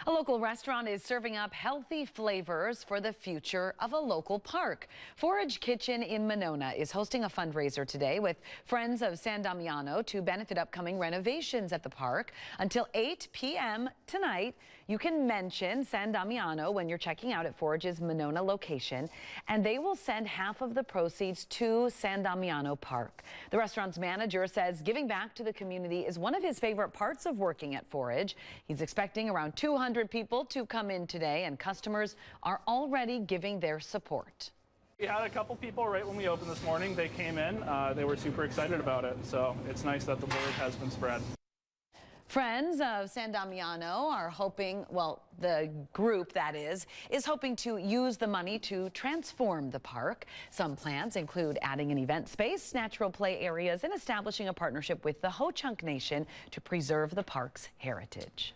A local restaurant is serving up healthy flavors for the future of a local park. Forage Kitchen in Monona is hosting a fundraiser today with friends of San Damiano to benefit upcoming renovations at the park. Until 8 p.m. tonight, you can mention San Damiano when you're checking out at Forage's Monona location, and they will send half of the proceeds to San Damiano Park. The restaurant's manager says giving back to the community is one of his favorite parts of working at Forage. He's expecting around 200 people to come in today, and customers are already giving their support. We had a couple people right when we opened this morning. They came in. They were super excited about it, so it's nice that the word has been spread. Friends of San Damiano are hoping, well, the group that is hoping to use the money to transform the park. Some plans include adding an event space, natural play areas, and establishing a partnership with the Ho-Chunk Nation to preserve the park's heritage.